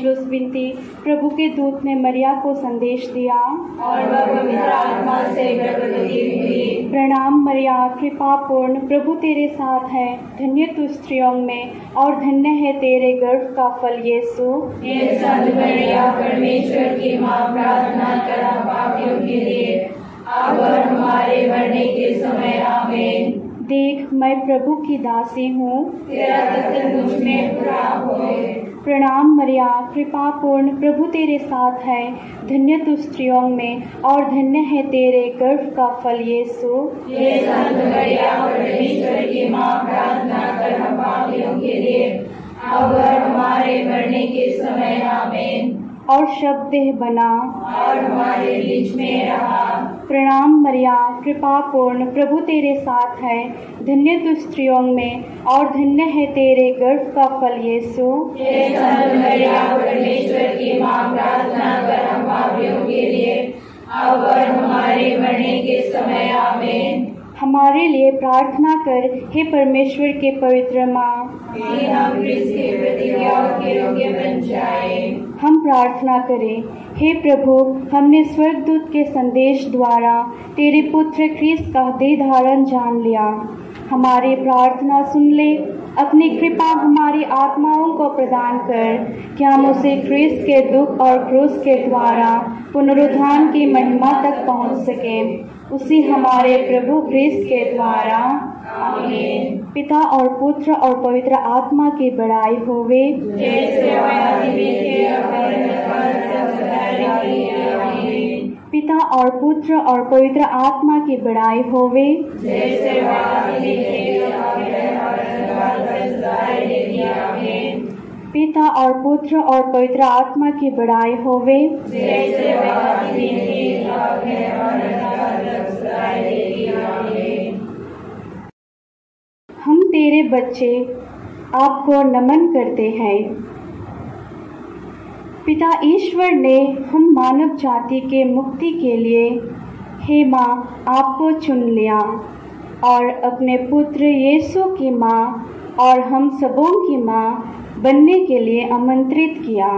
मजलूस विनती प्रभु के दूत ने मरिया को संदेश दिया और वह पवित्र आत्मा से गर्भवती हुई। प्रणाम मरिया, कृपा पूर्ण, प्रभु तेरे साथ है, धन्य तू स्त्रियों में और धन्य है तेरे गर्भ का फल यीशु। हे संत मरिया, परमेश्वर की माँ, प्रार्थना कर हम पापियों के लिए अब और हमारे मरने के समय आमीन। देख मैं प्रभु की दासी हूँ, तेरा कथन मुझ में पूरा होए। प्रणाम मरिया, कृपा पूर्ण, प्रभु तेरे साथ है, धन्य तू स्त्रियों में और धन्य है तेरे गर्भ का फल यीशु। हे संत मरिया, परमेश्वर की माँ, प्रार्थना कर हम पापियों के लिए अब और हमारे मरने के समय आमीन। और शब्द देह बना और हमारे बीच में रहा। प्रणाम मरिया, कृपा पूर्ण, प्रभु तेरे साथ है, धन्य तू स्त्रियों में और धन्य है तेरे गर्भ का फल यीशु। हे संत मरिया, परमेश्वर की माँ, प्रार्थना कर हम पापियों के लिए अब और हमारे मरने के समय आमीन। हमारे लिए प्रार्थना कर हे परमेश्वर के पवित्र माँ, कि हम क्रिस्त की प्रतिज्ञाओं के योग्य बन जाएं। हम प्रार्थना करें। हे प्रभु, हमने स्वर्गदूत के संदेश द्वारा तेरे पुत्र क्रिस्त का देह धारण जान लिया। हमारी प्रार्थना सुन ले, अपनी कृपा हमारी आत्माओं को प्रदान कर कि हम उसे क्रिस्त के दुख और क्रूस के द्वारा पुनरुत्थान की महिमा तक पहुँच सकें। उसी हमारे प्रभु क्रिस्त के द्वारा आमीन। पिता और पुत्र और पवित्र आत्मा की बड़ाई होवे, जैसे आदि में थे और सदा आमीन। पिता और पुत्र और पवित्र आत्मा की बड़ाई होवे, जैसे आदि में थे और सदा आमीन। पिता और पुत्र और पवित्र आत्मा की बड़ाई होवे, जैसे आदि में थे और सदा आमीन। हम तेरे बच्चे आपको नमन करते हैं। पिता ईश्वर ने हम मानव जाति के मुक्ति के लिए हे माँ आपको चुन लिया और अपने पुत्र यीशु की माँ और हम सबों की माँ बनने के लिए आमंत्रित किया।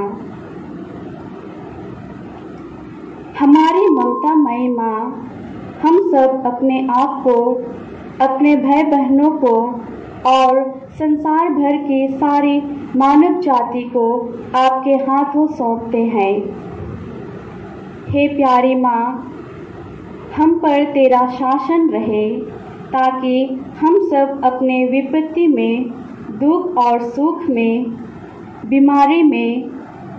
हमारी ममतामयी माँ, हम सब अपने आप को, अपने भाई बहनों को और संसार भर की सारी मानव जाति को आपके हाथों सौंपते हैं। हे प्यारी माँ, हम पर तेरा शासन रहे ताकि हम सब अपने विपत्ति में, दुख और सुख में, बीमारी में,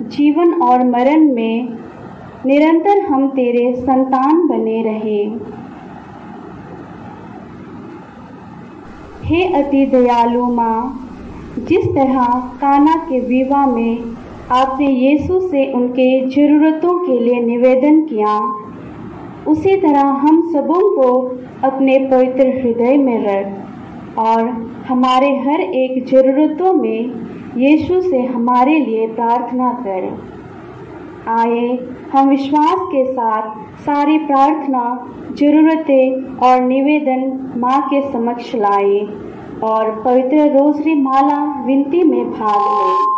जीवन और मरण में निरंतर हम तेरे संतान बने रहें। हे अति दयालु माँ, जिस तरह काना के विवाह में आपने यीशु से उनके ज़रूरतों के लिए निवेदन किया, उसी तरह हम सबों को अपने पवित्र हृदय में रख और हमारे हर एक ज़रूरतों में यीशु से हमारे लिए प्रार्थना कर। आए हम विश्वास के साथ सारी प्रार्थना, ज़रूरतें और निवेदन माँ के समक्ष लाए और पवित्र रोज़री माला विनती में भाग लें।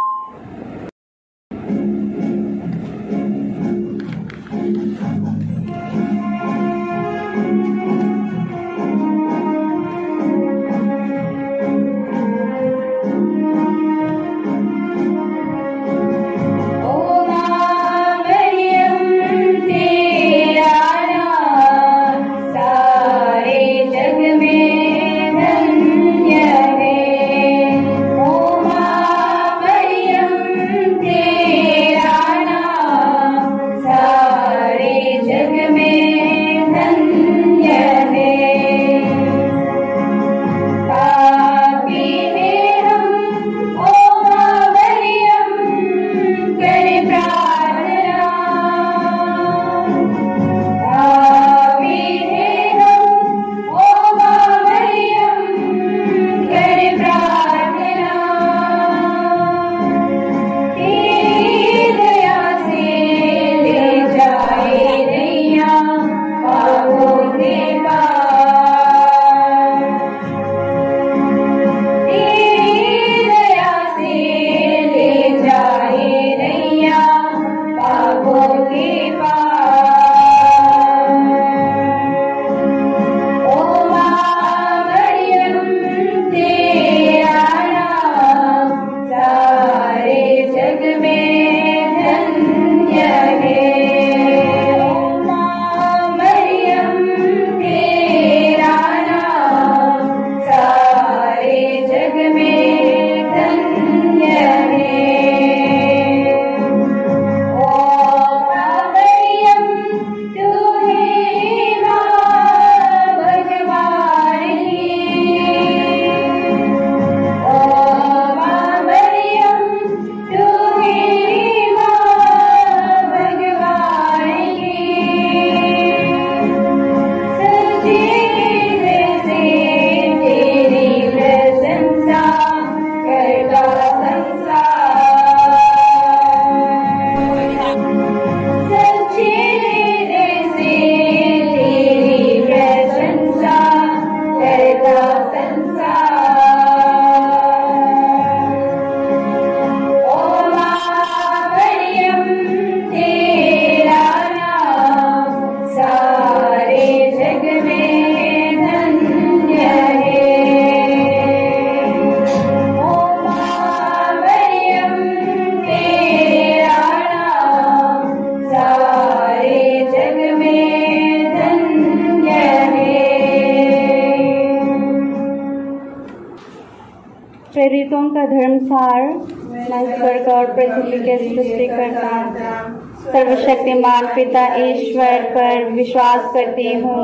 ओ माँ वैदिकों का धर्मसार, मैं स्वर्ग और पृथ्वी के सृष्टिकर्ता सर्वशक्तिमान पिता ईश्वर पर विश्वास करती हूँ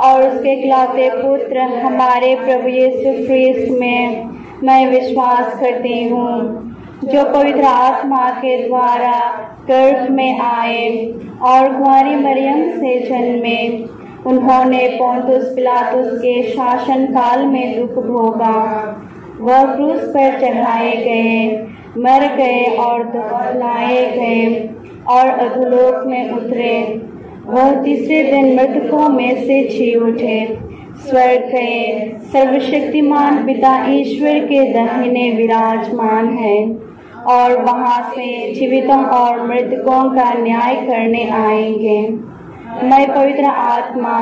और उसके इकलौते पुत्र हमारे प्रभु यीशु ख्रीस्त में मैं विश्वास करती हूँ, जो पवित्र आत्मा के द्वारा गर्भ में आए और कुंवारी मरियम से जन्मे। उन्होंने पोंतुस पिलातुस के शासन काल में दुख भोगा, वह क्रूस पर चढ़ाए गए, मर गए और दफनाए गए और अधोलोक में उतरे। वह तीसरे दिन मृतकों में से जी उठे, स्वर्ग गए, सर्वशक्तिमान पिता ईश्वर के दाहिने विराजमान है और वहां से जीवितों और मृतकों का न्याय करने आएंगे। मैं पवित्र आत्मा,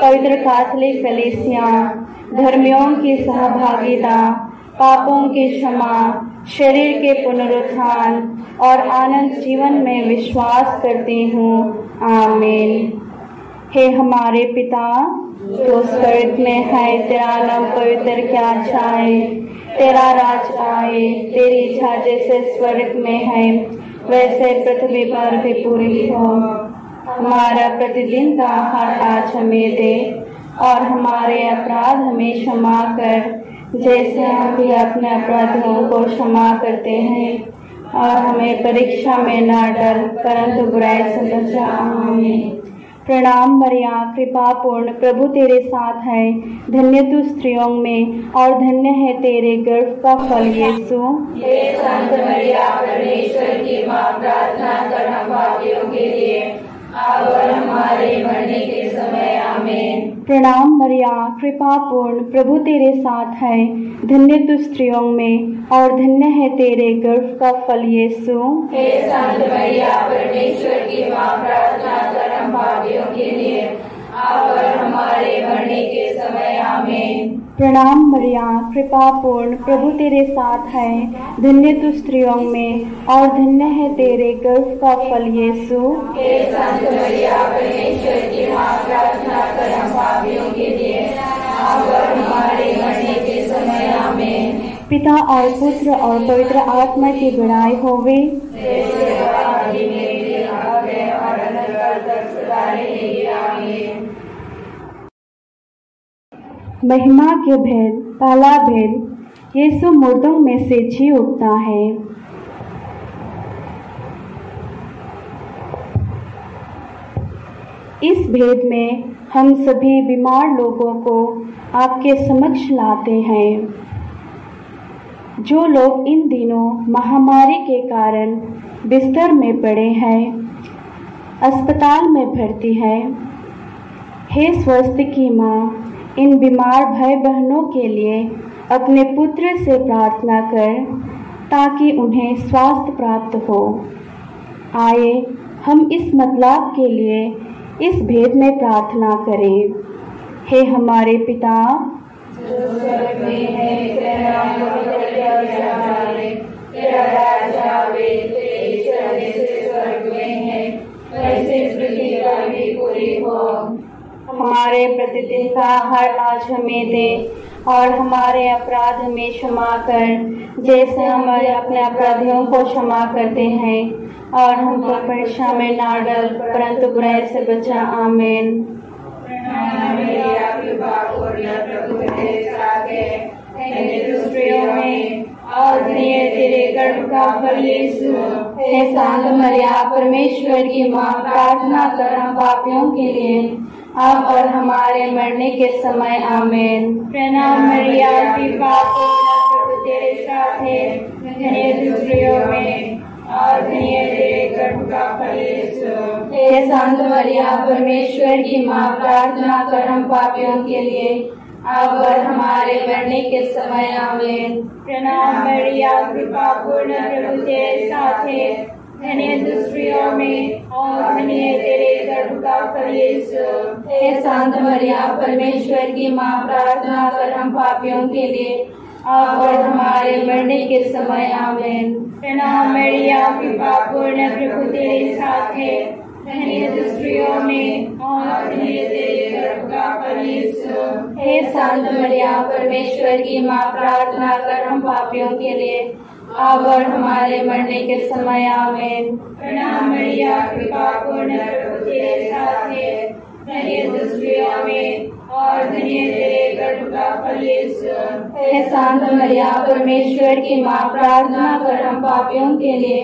पवित्र कैथोलिक कलीसिया, धर्मियों की सहभागिता, पापों की क्षमा, शरीर के पुनरुत्थान और अनंत जीवन में विश्वास करती हूँ। आमीन। हे हमारे पिता जो स्वर्ग में है, तेरा नाम पवित्र क्या जाए, तेरा राज आए, तेरी इच्छा जैसे स्वर्ग में है वैसे पृथ्वी पर भी पूरी हो। हमारा प्रतिदिन का आहार आज हमें दे और हमारे अपराध हमें क्षमा कर, जैसे हम भी अपने अपराधियों को क्षमा करते हैं, और हमें परीक्षा में न डाल परंतु बुराई से बचा। आमीन। प्रणाम मरिया, कृपा पूर्ण, प्रभु तेरे साथ है, धन्य तू स्त्रियों में और धन्य है तेरे गर्भ का फल यीशु। हे संत मरिया, परमेश्वर की माँ, प्रार्थना कर हम पापियों के लिए अब और हमारे मरने के समय। आमीन। प्रणाम मरिया, कृपा पूर्ण, प्रभु तेरे साथ है, धन्य तू स्त्रियों में और धन्य है तेरे गर्भ का फल यीशु। हे संत मरिया, परमेश्वर की माँ, प्रार्थना कर हम पापियों के लिए अब और हमारे मरने के समय। आमीन। प्रणाम मरिया, कृपा पूर्ण, प्रभु तेरे साथ है, धन्य तू स्त्रियों में और धन्य है तेरे गर्भ का फल यीशु। हे संत मरिया, परमेश्वर की माँ, प्रार्थना कर हम पापियों के लिए अब और हमारे मरने के समय। आमीन। पिता और पुत्र और पवित्र आत्मा की बड़ाई होवे। महिमा के भेद। पहला भेद, यीशु मुर्दों में से जी उठता है। इस भेद में हम सभी बीमार लोगों को आपके समक्ष लाते हैं। जो लोग इन दिनों महामारी के कारण बिस्तर में पड़े हैं, अस्पताल में भर्ती हैं, हे स्वस्थ की माँ, इन बीमार भाई बहनों के लिए अपने पुत्र से प्रार्थना कर ताकि उन्हें स्वास्थ्य प्राप्त हो। आए हम इस मतलब के लिए इस भेद में प्रार्थना करें। हे हमारे पिता जो स्वर्ग में है, तेरा नाम पवित्र जाए, तेरा राज आवे, तेरी इच्छा जैसे स्वर्ग में है वैसे पृथ्वी पर भी पूरी हो। हमारे प्रतिदिन का आहार आज हमें दे और हमारे अपराध हमें क्षमा कर, जैसे हम अपने अपराधियों को क्षमा करते हैं, और हमको परीक्षा में ना डाल परंतु बुराई से बचा। आमीन। और तेरे गर्भ का फल यीशु। हे संत मरिया, परमेश्वर की माँ, प्रार्थना कर हम पापियों के लिए अब और हमारे मरने के समय। आमीन। प्रणाम मरिया, कृपा पूर्ण, प्रभु तेरे साथ है, धन्य तू स्त्रियों में और धन्य तेरे गर्भ का फल यीशु। हे संत मरिया, परमेश्वर की माँ, प्रार्थना कर हम पापियों के लिए अब और हमारे मरने के समय। आमीन। प्रणाम मरिया, कृपा पूर्ण, प्रभु तेरे साथ है, धन्य तू स्त्रियों में और धन्य तेरे गर्भ का फल यीशु। हे संत मरिया, परमेश्वर की माँ, प्रार्थना कर हम पापियों के लिए अब और हमारे मरने के समय। आमीन। प्रणाम मरिया, कृपा पूर्ण, प्रभु तेरे साथ है, धन्य तू स्त्रियों में और धन्य तेरे गर्भ का फल यीशु। हे संत मरियम परमेश्वर की माँ, प्रार्थना कर हम पापियों के लिए, अब और हमारे मरने के समय, आमीन। प्रणाम मरियम, कृपा पूर्ण, प्रभु तेरे साथ है, धन्य तू स्त्रियों में और धन्य तेरे गर्भ का फल यीशु। हे संत मरियम परमेश्वर की माँ, प्रार्थना कर हम पापियों के लिए,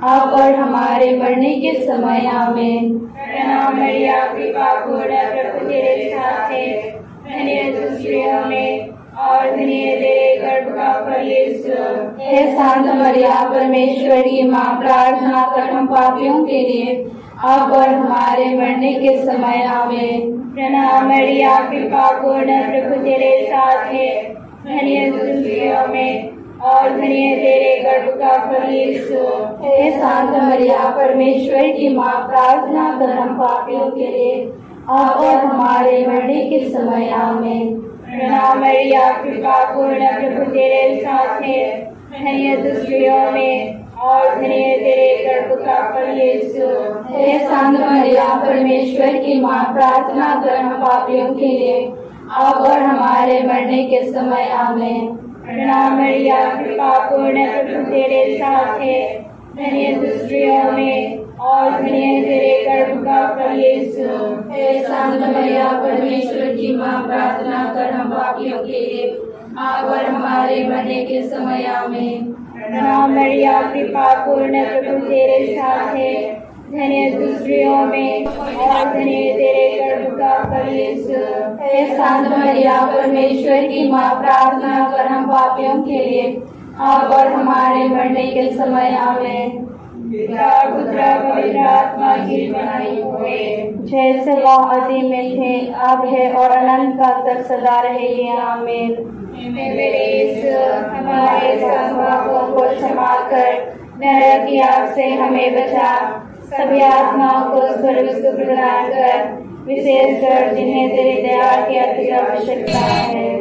अब और हमारे मरने के समय, आमीन। प्रणाम मरियम, कृपा पूर्ण, प्रभु तेरे साथ है, धन्य तू स्त्रियों में और धन्य तेरे गर्भ का फल यीशु। हे संत मरियम परमेश्वर की माँ, प्रार्थना कर हम पापियों के लिए, अब और हमारे मरने के समय, आमीन। प्रणाम मरियम, कृपा पूर्ण, प्रभु तेरे साथ है, धन्य तू स्त्रियों में और धन्य तेरे गर्भ का फल यीशु। हे संत मरियम परमेश्वर की माँ, प्रार्थना कर हम पापियों के लिए, अब और हमारे मरने के समय, आमीन। प्रणाम मरियम, कृपा पूर्ण, प्रभु तेरे साथ है, धन्य तू स्त्रियों में और धन्य तेरे गर्भ का फल यीशु। हे संत मरियम परमेश्वर की माँ, प्रार्थना कर हम पापियों के लिए, अब और हमारे मरने के समय, आमीन। प्रणाम मरियम, कृपा पूर्ण, प्रभु तेरे साथ है, धन्य तू स्त्रियों में और धन्य तेरे गर्भ का फल यीशु। हे संत मरियम परमेश्वर की माँ, प्रार्थना कर हम पापियों के लिए, अब और हमारे मरने के समय, आमीन। प्रणाम मरियम, कृपा पूर्ण, प्रभु तेरे साथ है, धन्य तू स्त्रियों में और धन्य तेरे गर्भ का फल यीशु। हे संत मरियम परमेश्वर की माँ, प्रार्थना कर हम पापियों के लिए, अब और हमारे मरने के समय, आमीन। पिता पुत्र पवित्र आत्मा की बनाई हुए, जैसे वह आदि में थे, अब है और अनंत काल तक सदा रहेगी, आमीन। मेरे यीशु, हमारे सब पापों को क्षमा कर नरक की आग से हमें बचा, सभी आत्माओं को स्वर्ग सुख प्रदान कर, विशेषकर जिन्हें तेरी दया की अति आवश्यकता है।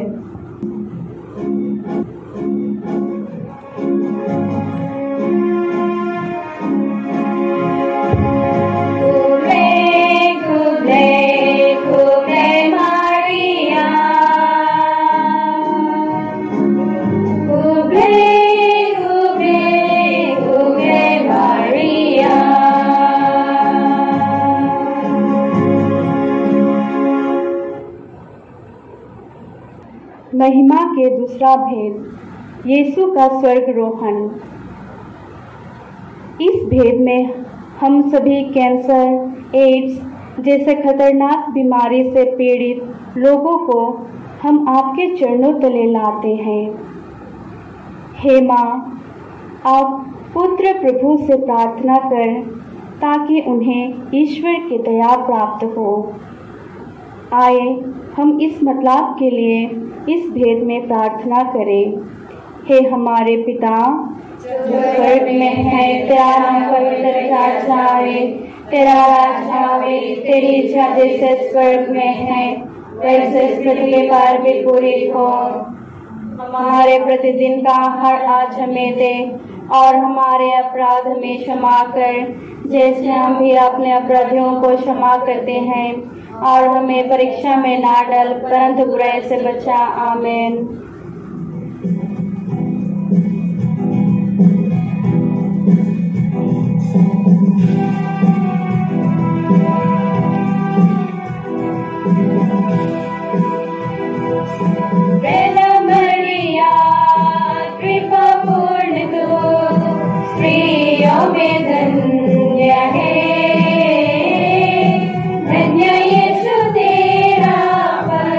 महिमा के दूसरा भेद, यीशु का स्वर्गरोहण। इस भेद में हम सभी कैंसर, एड्स जैसे खतरनाक बीमारी से पीड़ित लोगों को हम आपके चरणों तले लाते हैं। हे माँ, आप पुत्र प्रभु से प्रार्थना कर ताकि उन्हें ईश्वर की दया प्राप्त हो। आए हम इस मतलब के लिए इस भेद में प्रार्थना करें। हे हमारे पिता जो स्वर्ग में है, तेरा नाम पवित्र जाए, तेरा राज आवे, तेरी इच्छा जैसे स्वर्ग में है वैसे पृथ्वी पर भी पूरी हो। हमारे प्रतिदिन का आहार आज हमें दे और हमारे अपराध हमें क्षमा कर, जैसे हम भी अपने अपराधियों को क्षमा करते हैं, और हमें परीक्षा में ना डाल परंतु बुराई से बचा, आमीन। कृपा पूर्ण तू स्त्रियों में धन्य है, धन्य यीशु तेरा फल।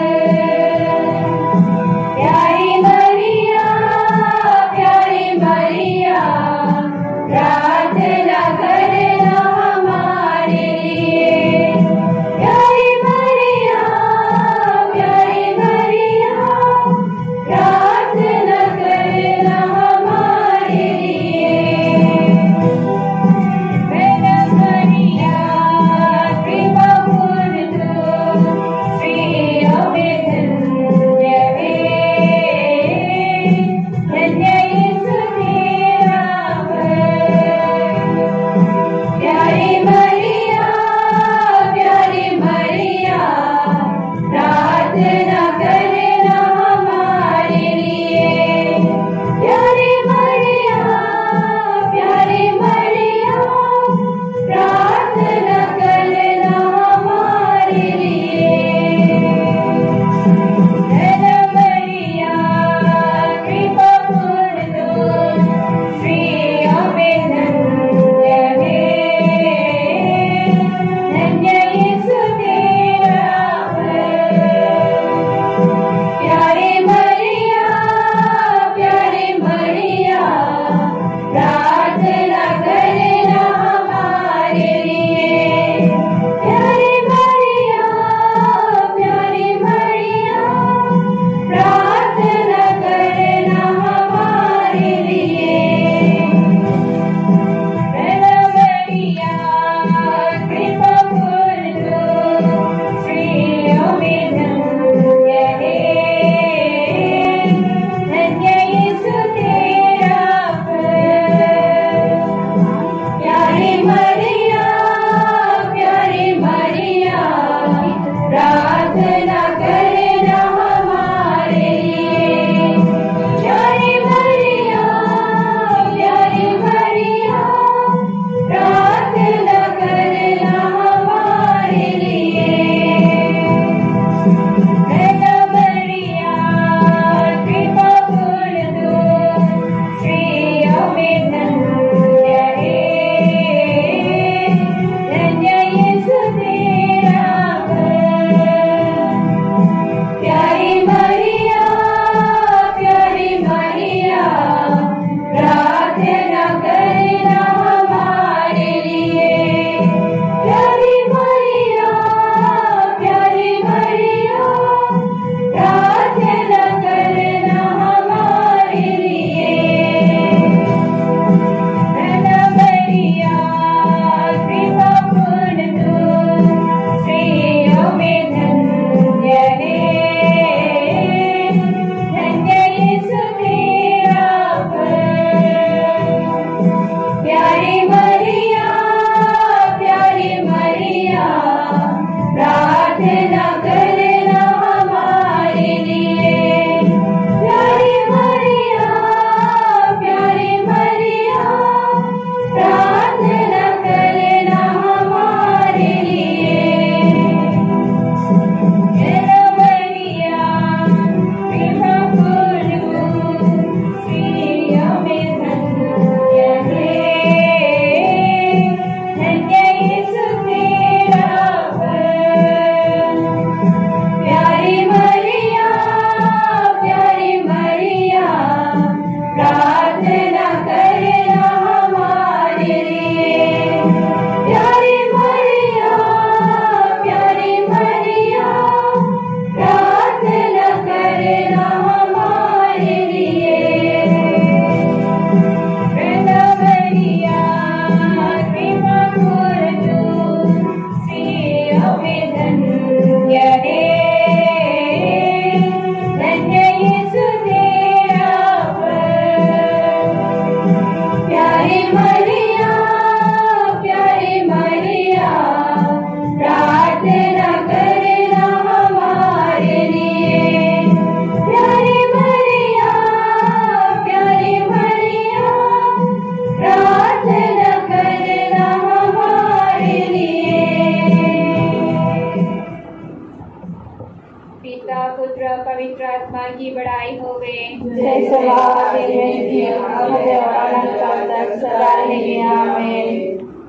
पुत्र पवित्र आत्मा की बड़ाई होवे। जैसे आदि में थी, अब है और अनंत काल तक सदा रहेगी। आमीन।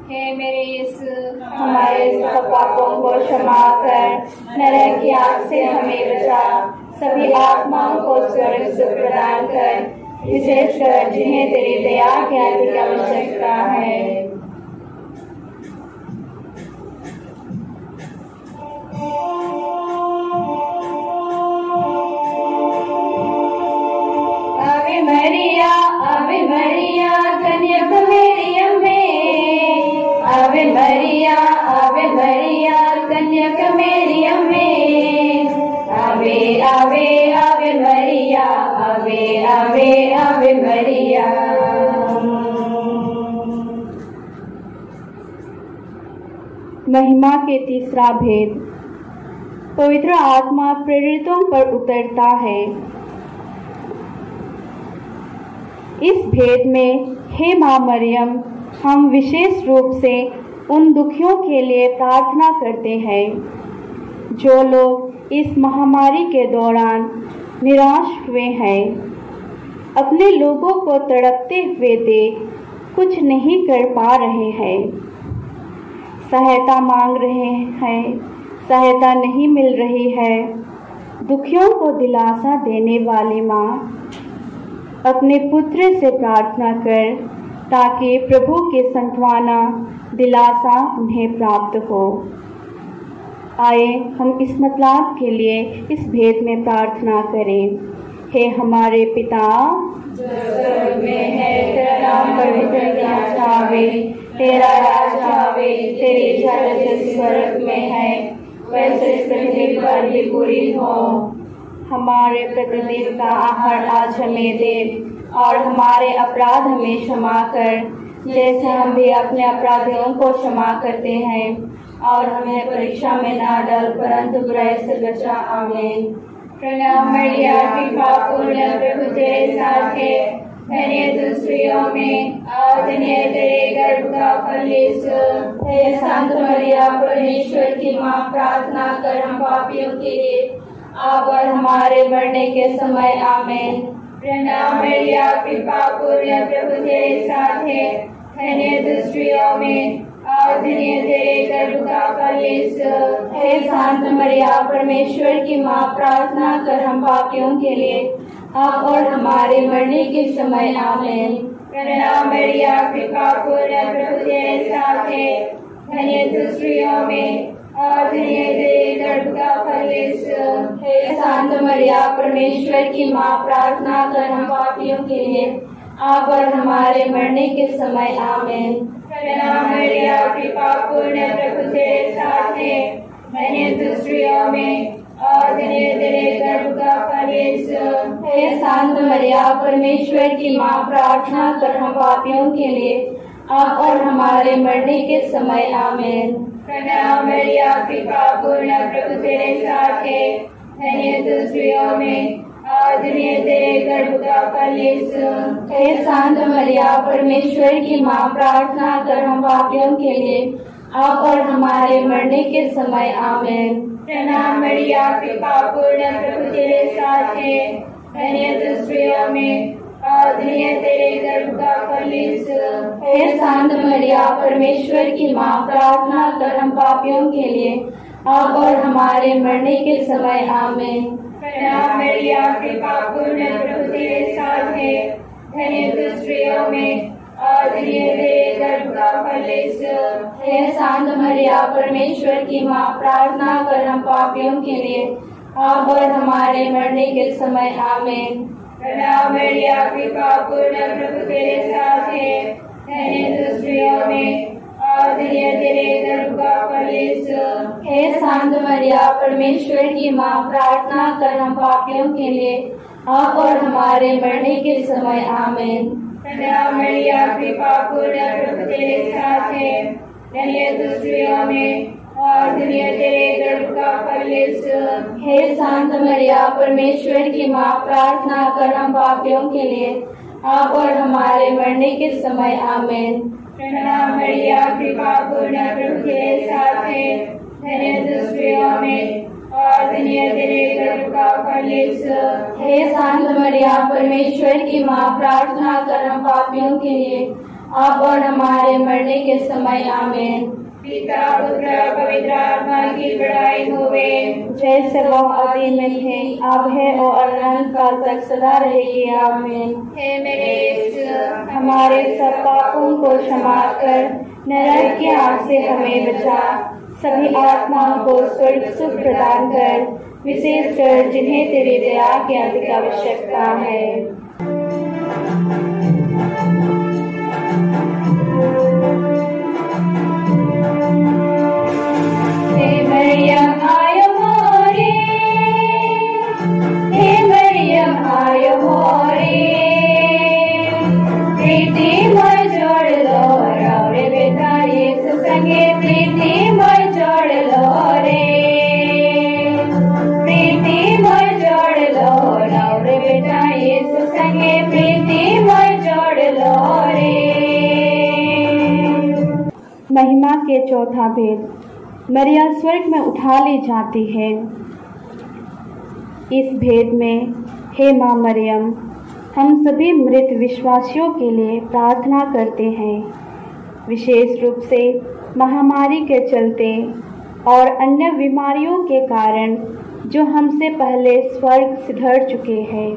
हे मेरे यीशु, हमारे सब पापों को क्षमा कर, नरक की आग से हमें बचा, सभी आत्माओं को स्वर्ग सुख प्रदान कर, विशेषकर जिन्हें तेरी दया की अधिक आवश्यकता है। आवे मरिया, आवे मरिया, कन्यक मेरी अम्मे। आवे मरिया, आवे मरिया, कन्यक मेरी अम्मे। आवे आवे आवे मरिया, आवे आवे आवे मरिया। महिमा के तीसरा भेद। पवित्र आत्मा प्रेरितों पर उतरता है। इस भेद में हे माँ मरियम, हम विशेष रूप से उन दुखियों के लिए प्रार्थना करते हैं जो लोग इस महामारी के दौरान निराश हुए हैं, अपने लोगों को तड़पते हुए देख कुछ नहीं कर पा रहे हैं, सहायता मांग रहे हैं, सहायता नहीं मिल रही है। दुखियों को दिलासा देने वाली माँ अपने पुत्र से प्रार्थना कर ताकि प्रभु के सांत्वना दिलासा उन्हें प्राप्त हो। आए हम इस मतलब के लिए इस भेद में प्रार्थना करें। हे हमारे पिता जो स्वर्ग में है, तेरा नाम पवित्र किया जावे, तेरा राज आवे, तेरी इच्छा जैसे स्वर्ग में है वैसे पृथ्वी पर भी पूरी हो। हमारे प्रतिदिन का आहार आज हमें दे, और हमारे अपराध हमें क्षमा कर जैसे हम भी अपने अपराधियों को क्षमा करते हैं, और हमें परीक्षा में ना डाल परंतु बुराई से बचा। आमीन। प्रणाम मरिया, कृपा पूर्ण प्रभु तेरे साथ है, धन्य तू स्त्रियों में और धन्य तेरे गर्भ का फल यीशु। हे संत मरिया, परमेश्वर की माँ, प्रार्थना कर हम पापियों के लिए अब और हमारे मरने के समय। आमीन। प्रणाम मरिया, कृपा पूर्ण प्रभु तेरे साथ है, धन्य तू स्त्रियों में और धन्य तेरे गर्भ का फल यीशु। हे संत मरिया, परमेश्वर की माँ, प्रार्थना कर हम पापियों के लिए अब और हमारे मरने के समय। आमीन। प्रणाम मरिया, कृपा पूर्ण प्रभु तेरे साथ है, धन्य तू स्त्रियों में और धन्य तेरे गर्भ का फल यीशु। हे संत मरिया, परमेश्वर की माँ, प्रार्थना कर हम पापियों के लिए अब और हमारे मरने के समय। आमीन। प्रणाम मरिया, कृपा पूर्ण प्रभु तेरे साथ है, धन्य तू स्त्रियों में और धन्य तेरे गर्भ का फल यीशु। हे संत मरिया, परमेश्वर की माँ, प्रार्थना कर हम पापियों के लिए अब और हमारे मरने के समय। आमीन। प्रणाम मरिया, कृपा पूर्ण प्रभु तेरे साथ है, धन्य तू स्त्रियों में और धन्य तेरे गर्भ का फल यीशु। हे संत मरिया, परमेश्वर की माँ, प्रार्थना कर हम पापियों के लिए अब और हमारे मरने के समय। आमीन। प्रणाम मरिया, कृपा पूर्ण प्रभु तेरे साथ है, धन्य तू स्त्रियों में और धन्य तेरे गर्भ का फल यीशु। हे संत मरिया, परमेश्वर की माँ, प्रार्थना कर हम पापियों के लिए अब और हमारे मरने के समय। आमीन। प्रणाम मरिया, कृपा पूर्ण प्रभु तेरे साथ है, धन्य तू स्त्रियों में और धन्य तेरे गर्भ का फल यीशु। हे संत मरिया, परमेश्वर की माँ, प्रार्थना कर हम पापियों के लिए अब और हमारे मरने के समय। आमीन। प्रणाम मरिया, कृपा पूर्ण प्रभु तेरे साथ है, धन्य तू स्त्रियों में और धन्य तेरे गर्भ का फल यीशु। हे संत मरिया, परमेश्वर की माँ, प्रार्थना कर हम पापियों के लिए अब और हमारे मरने के समय। आमीन। प्रणाम मरिया, कृपा पूर्ण प्रभु तेरे साथ है, धन्य तू स्त्रियों में और धन्य तेरे गर्भ का फल यीशु। हे संत मरिया, परमेश्वर की माँ, प्रार्थना कर हम पापियों के लिए अब और हमारे मरने के समय। आमीन। प्रणाम मरिया, कृपा पूर्ण प्रभु तेरे साथ है, धन्य तू स्त्रियों में और दुनिया तेरे गर्भ का फल यीशु। हे शांत मरिया, परमेश्वर की माँ, प्रार्थना कर हम पापियों के लिए, अब और हमारे मरने के समय। आमीन। पिता पुत्र पवित्र आत्मा की बड़ाई होवे, जैसे वह आदि में थे, अब है और अनंत काल तक सदा रहेगी। आमीन। हे मेरे यीशु, हमारे सब पापों को क्षमा कर नरक की आग से हमें बचा, सभी आत्माओं को स्वर्ग सुख प्रदान कर, विशेषकर जिन्हें तेरी दया की अधिक आवश्यकता है। हे मरियम आयो मोरे, हे मरियम आयो मोरे, प्रीति मोर जोड़ लो रे बेटा यीशु संगे, प्रीति मोर जोड़ लो रे, प्रीति मोर जोड़ लो रे बेटा यीशु संगे, प्रीति मोर जोड़ लो रे। महिमा के चौथा भेद, मरिया स्वर्ग में उठा ली जाती है। इस भेद में हे माँ मरियम, हम सभी मृत विश्वासियों के लिए प्रार्थना करते हैं, विशेष रूप से महामारी के चलते और अन्य बीमारियों के कारण जो हमसे पहले स्वर्ग सिधर चुके हैं।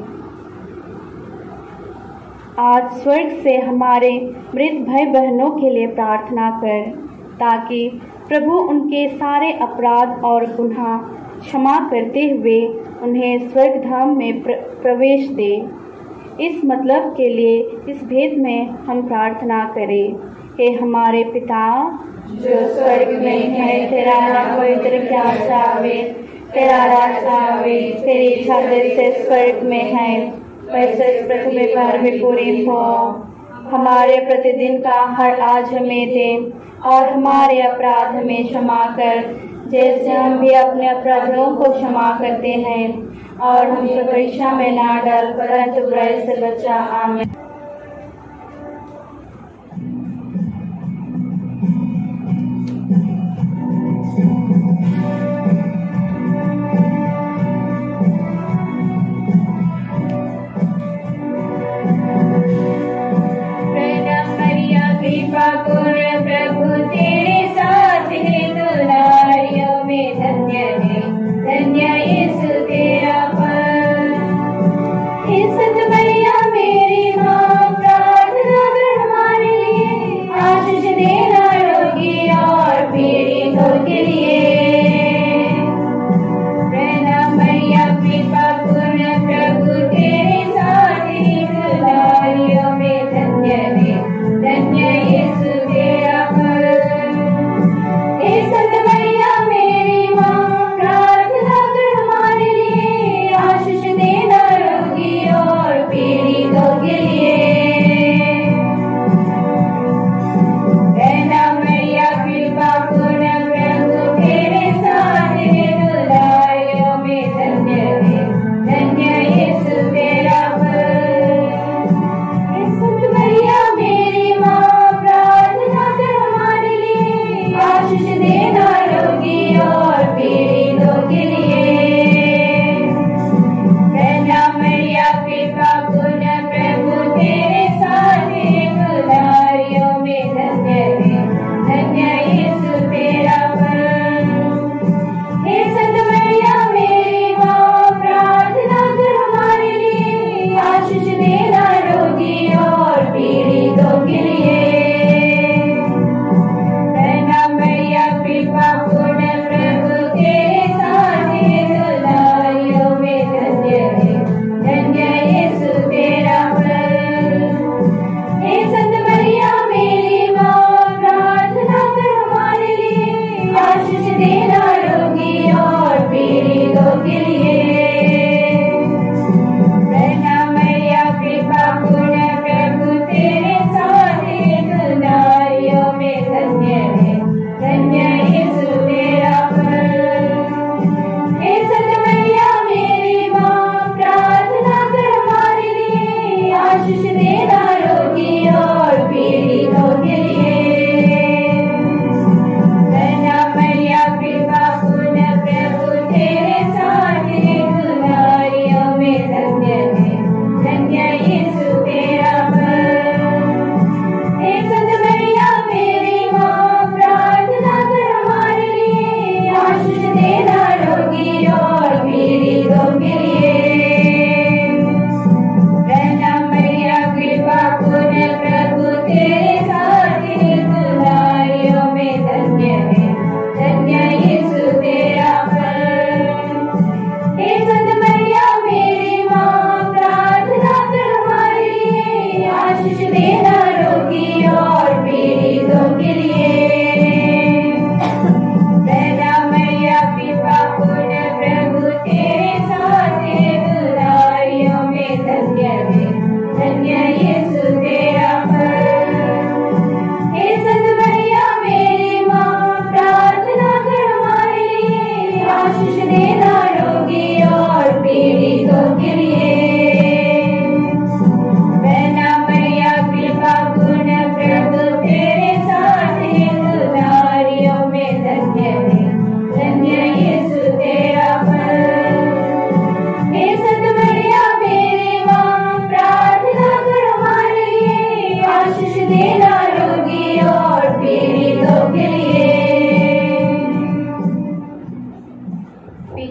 आज स्वर्ग से हमारे मृत भाई बहनों के लिए प्रार्थना कर, ताकि प्रभु उनके सारे अपराध और गुनाह क्षमा करते हुए उन्हें स्वर्ग धाम में प्रवेश दे। इस मतलब के लिए इस भेद में हम प्रार्थना करें। हे हमारे पिता जो स्वर्ग में है, तेरा नाम पवित्र किया जावे, तेरा राज आवे, तेरी इच्छा जैसे स्वर्ग में है वैसे पृथ्वी पर भी पूरी हो। हमारे प्रतिदिन का हर आज हमें दे, और हमारे अपराध हमें क्षमा कर, जैसे हम भी अपने अपराधियों को क्षमा करते हैं, और हमको परीक्षा में ना डाल, परंतु बुराई से बचा। आमीन। प्रभु तेरे साथ है, दुलारियों में धन्य है, धन्य यीशु तेरा फल। हे सत मरियम मेरी माँ,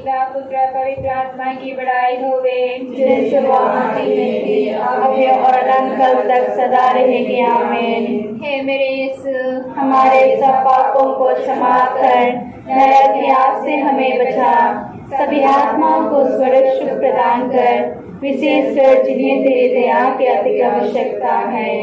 पिता पुत्र पवित्र आत्मा की बड़ाई होवे, जैसे वो आदि में थी, अब है और अनंत तक सदा रहेगी। आमीन। हे मेरे यीशु, हमारे सब पापों को क्षमा कर, नरक की आग से हमें बचा, सभी आत्माओं को स्वर्ग सुख प्रदान कर, विशेषकर जिन्हें तेरी दया की अति आवश्यकता है।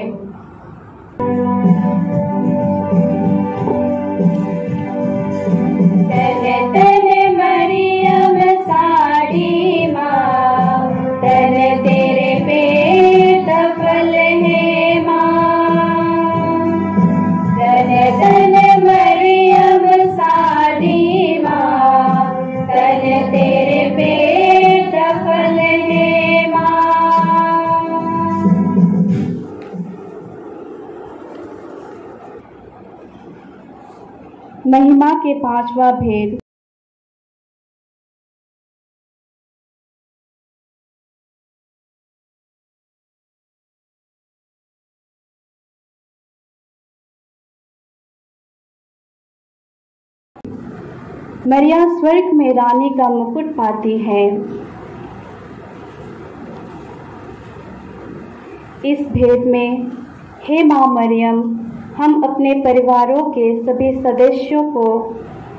तन तन मरियम साड़ी माँ, तन तेरे पेट फल है माँ। तन तन मरियम साड़ी माँ, तन तेरे पेट फल है माँ। महिमा के पांचवा भेद। मरिया स्वर्ग में रानी का मुकुट पाती है। इस भेद में, हे माँ मरियम, हम अपने परिवारों के सभी सदस्यों को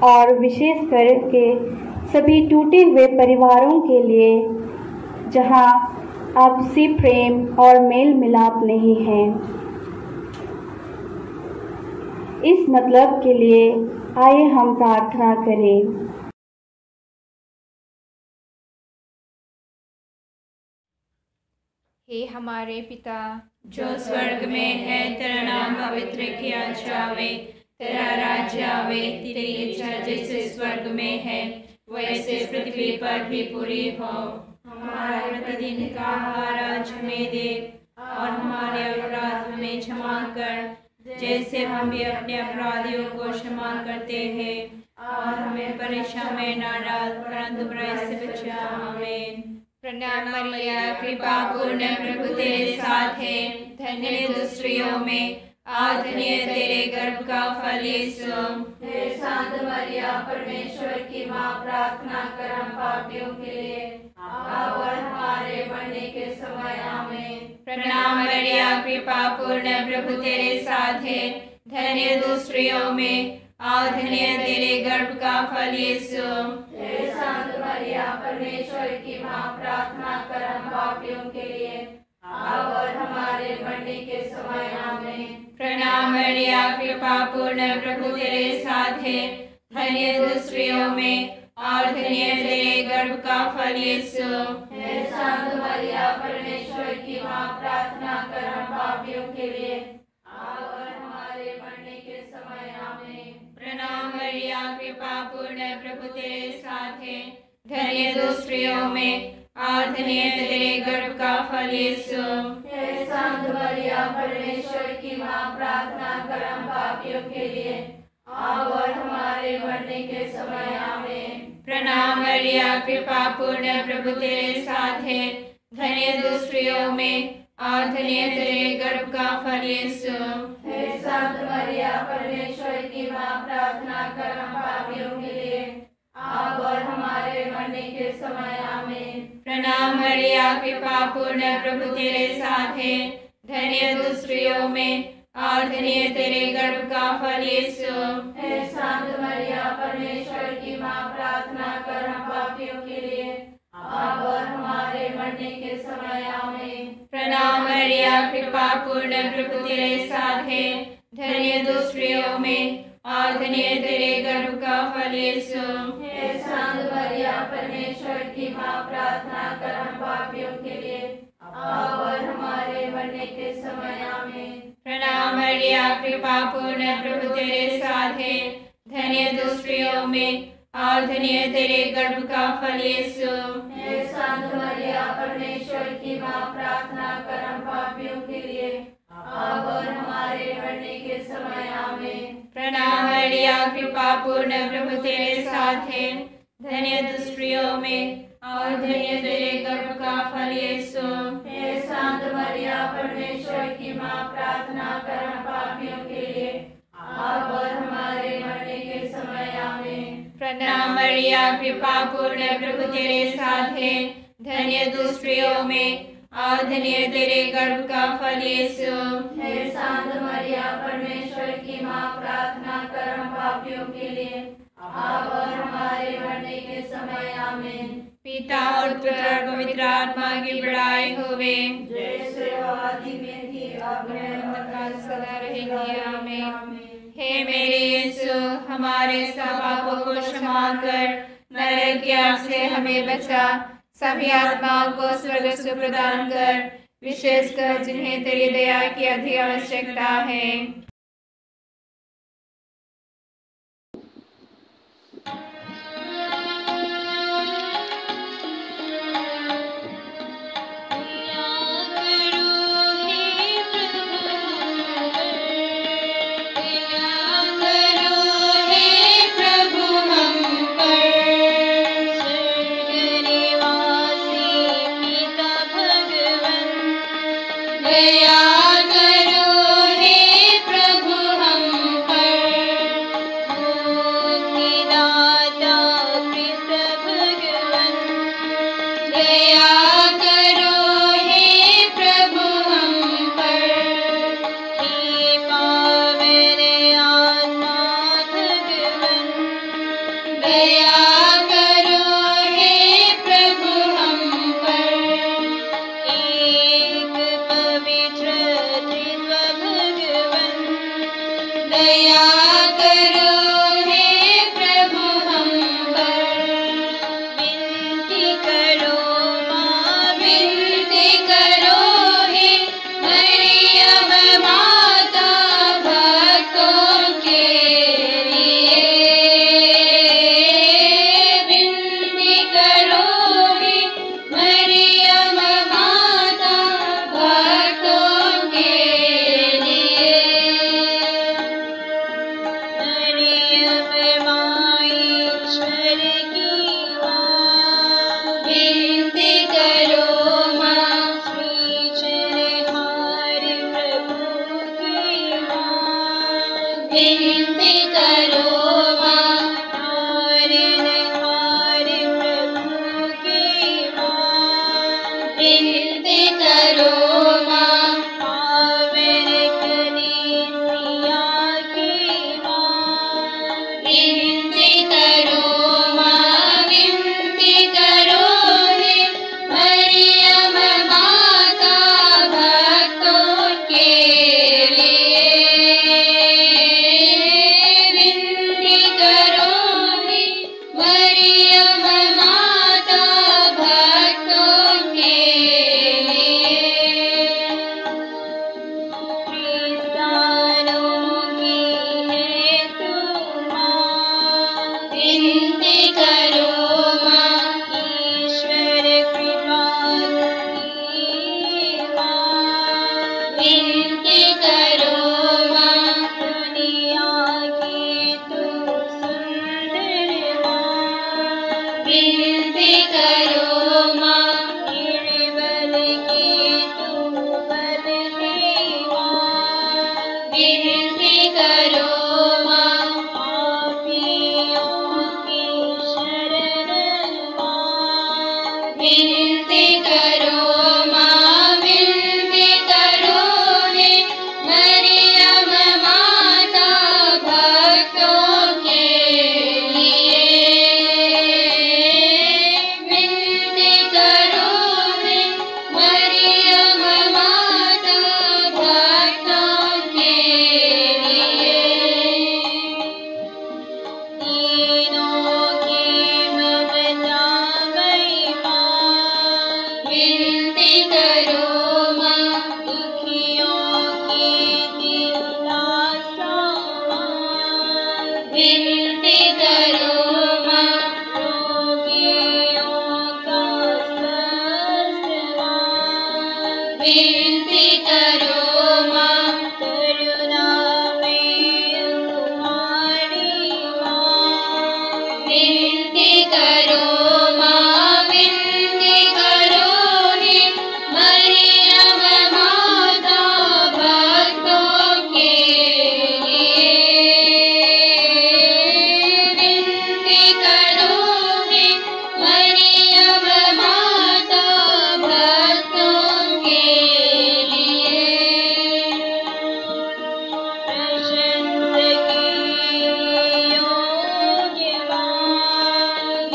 और विशेष करके सभी टूटे हुए परिवारों के लिए जहाँ आपसी प्रेम और मेल मिलाप नहीं है, इस मतलब के लिए आइए हम प्रार्थना करें। हे हमारे पिता जो स्वर्ग में है, तेरा नाम पवित्र किया जावे, तेरा राज्य आवे, तेरी इच्छा जैसे स्वर्ग में है वैसे पृथ्वी पर भी पूरी हो। हमारा प्रतिदिन का आहार आज हमें दे, और हमारे अपराध हमें क्षमा कर, जैसे हम भी अपने अपराधियों को क्षमा करते हैं, और हमें परीक्षा में न डाल, परंतु बुराई से बचा। आमीन। प्रणाम मरिया, कृपा पूर्ण, प्रभु तेरे साथ है, धन्य तू स्त्रियों में, और धन्य तेरे गर्भ का फल यीशु। हे शांत मरिया, परमेश्वर की माँ, प्रार्थना कर हम पापियों के लिए, अब और हमारे मरने के समय। आमीन। प्रणाम मरिया, कृपा पूर्ण, प्रभु तेरे साथ है, धन्य तू स्त्रियों में, और धन्य तेरे गर्भ का फल यीशु। हे शांत मरिया, परमेश्वर की माँ, प्रार्थना कर हम पापियों के लिए, अब और हमारे मरने के समय। आमीन। प्रणाम मरिया, कृपा पूर्ण, प्रभु तेरे साथ है, धन्य तू स्त्रियों में, और धन्य तेरे गर्भ का फल यीशु। हे शांत मरिया, परमेश्वर की माँ, प्रार्थना कर हम पापियों के लिए, अब और हमारे मरने के समय। आमीन। प्रणाम मरिया, कृपा पूर्ण, प्रभु तेरे साथ है, धन्य तू स्त्रियों में, और धन्य तेरे गर्भ का फल यीशु। हे शांत मरिया, परमेश्वर की माँ, प्रार्थना कर हम पापियों के लिए, अब और हमारे मरने के समय। आमीन। प्रणाम मरिया, कृपा पूर्ण, प्रभु तेरे साथ है, धन्य तू स्त्रियों में, और धन्य तेरे गर्भ का फल यीशु। हे शांत मरिया, परमेश्वर की माँ, प्रार्थना कर हम पापियों के लिए, अब और हमारे मरने के समय। आमीन। प्रणाम मरिया, कृपा पूर्ण, प्रभु तेरे साथ है, धन्य तू स्त्रियों में, और धन्य तेरे गर्भ का फल यीशु। हे शांत मरिया, परमेश्वर की माँ, प्रार्थना कर हम पापियों के लिए, अब और हमारे मरने के समय। आमीन। प्रणाम मरिया, कृपा पूर्ण, प्रभु तेरे साथ है, धन्य तू स्त्रियों में, और धन्य तेरे गर्भ का फल यीशु। हे शांत मरिया, परमेश्वर की माँ, प्रार्थना कर हम पापियों के लिए, अब और हमारे मरने के समय। आमीन। प्रणाम मरिया, कृपा पूर्ण, प्रभु तेरे साथ है, धन्य तू स्त्रियों में, और धन्य तेरे गर्भ का फल यीशु। हे शांत मरिया, परमेश्वर की माँ, प्रार्थना कर हम पापियों के लिए, अब और हमारे मरने के समय। आमीन। प्रणाम मरिया, कृपा पूर्ण, प्रभु तेरे साथ है, धन्य तू स्त्रियों में, और धन्य तेरे गर्भ का फल यीशु। हे शांत मरिया, परमेश्वर की माँ, प्रार्थना कर हम पापियों के लिए, अब और हमारे मरने के समय। आमीन। प्रणाम मरिया, कृपा पूर्ण प्रभु तेरे साथ है, धन्य तू स्त्रियों में और धन्य तेरे गर्भ का फल यीशु। हे शांत मरिया, परमेश्वर की माँ, प्रार्थना कर हम पापियों के लिए, अब और हमारे मरने के समय। आमीन। पिता और पुत्र और पवित्र आत्मा की बड़ाई होवे, जैसे आदि में थी, अब है और सदा रहेगी। आमीन। हे मेरे यीशु, हमारे सब पापों को क्षमा कर, नरक की आग से हमें बचा, सभी आत्माओं को स्वर्ग सुख प्रदान कर, विशेषकर जिन्हें तेरी दया की अधिक आवश्यकता है।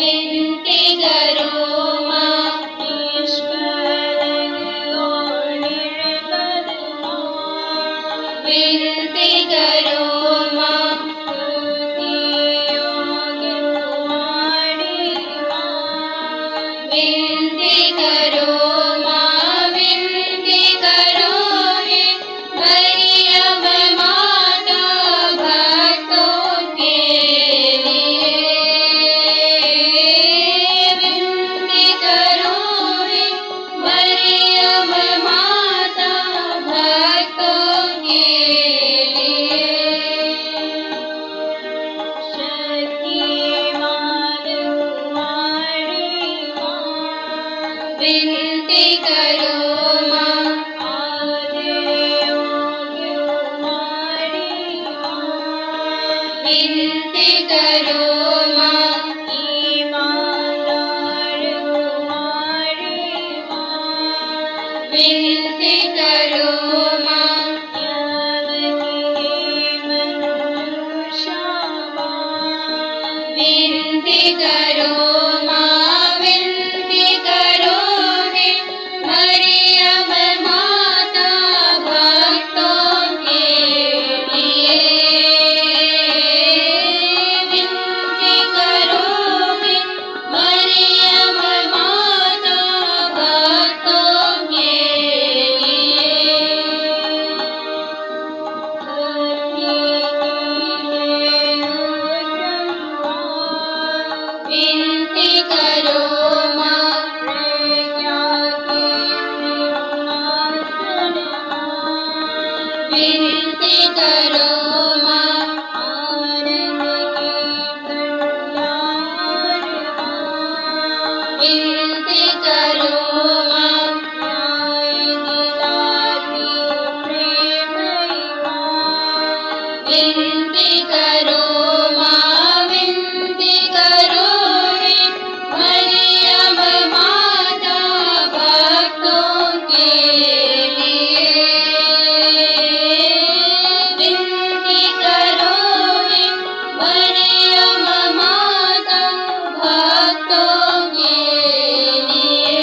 विनती करो माँ विनती करो माँ विनती करो माँ विनती करो हे मरियम माता भक्तों के लिए विनती करो हे मरियम माता भक्तों के लिए शक्तिमान तुम्हारी विनती करो माँ विनती करो माँ विनती करो माँ विनती करो माँ विनती करो हे मरियम माता भक्तों के लिए विनती करो हे मरियम माता भक्तों के विनती करो माँ विनती करो माँ विनती करो माँ विनती करो माँ विनती करो हे मरियम माता भक्तों के लिए विनती करो हे मरियम माता भक्तों के लिए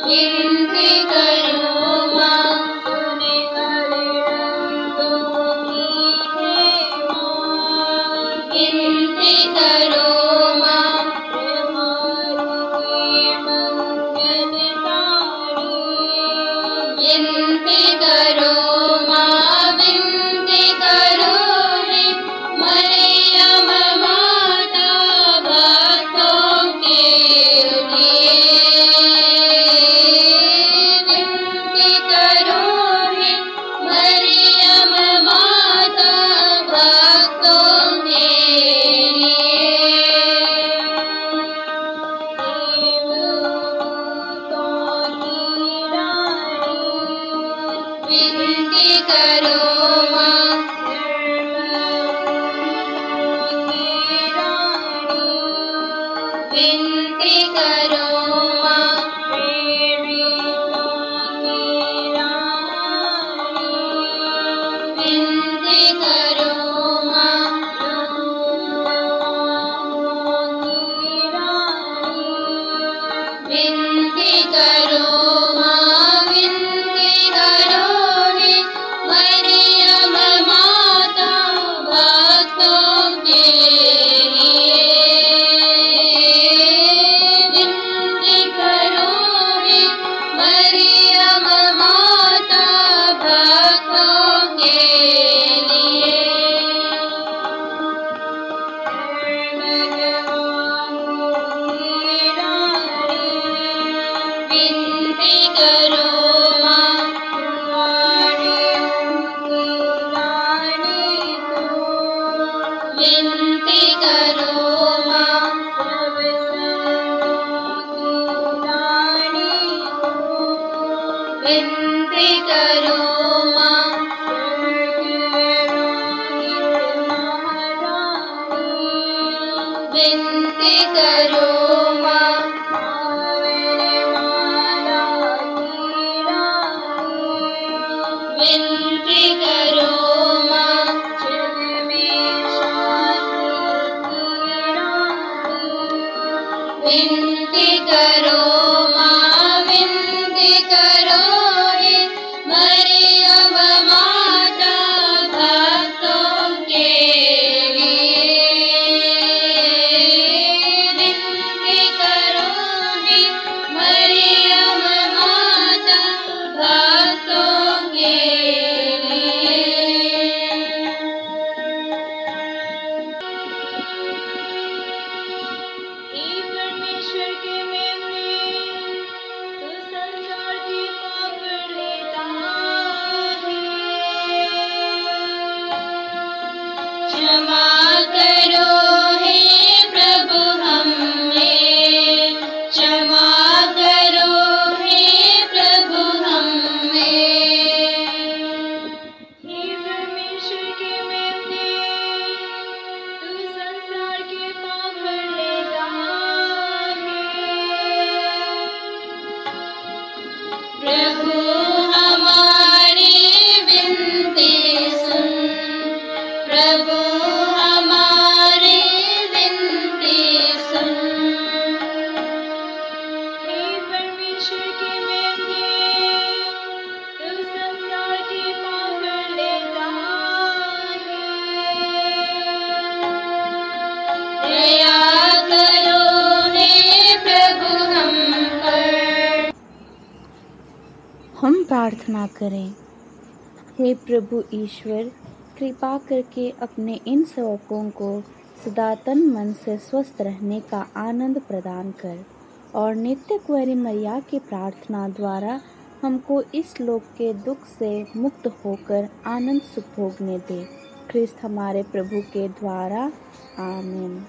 विनती करो माँ विनती करो माँ विनती करो माँ विनती करो हे मरियम माता भक्तों के लिए विनती करो हे मरियम माता भक्तों के लिए विनती करो माँ विनती करो माँ विनती करो माँ विनती करो माँ विनती करो हे मरियम माँ क्षमा करो हे प्रभु हमें, क्षमा करो हे प्रभु हमें। हे परमेश्वर के मेमने, तू संसार के पाप भर लेता है। प्रभु हमारी विनती सुन, प्रभु हमारी विनती सुन। हे परमेश्वर के मेमने, तू संसार के पाप भर लेता है। दया करो हे प्रभु हम पर। हम प्रार्थना करें। हे प्रभु ईश्वर, कृपा करके अपने इन सेवकों को सदा तन मन से स्वस्थ रहने का आनंद प्रदान कर और नित्य कुंवारी मरिया की प्रार्थना द्वारा हमको इस लोक के दुख से मुक्त होकर आनंद सुख भोगने दे। ख्रिस्त हमारे प्रभु के द्वारा, आमीन।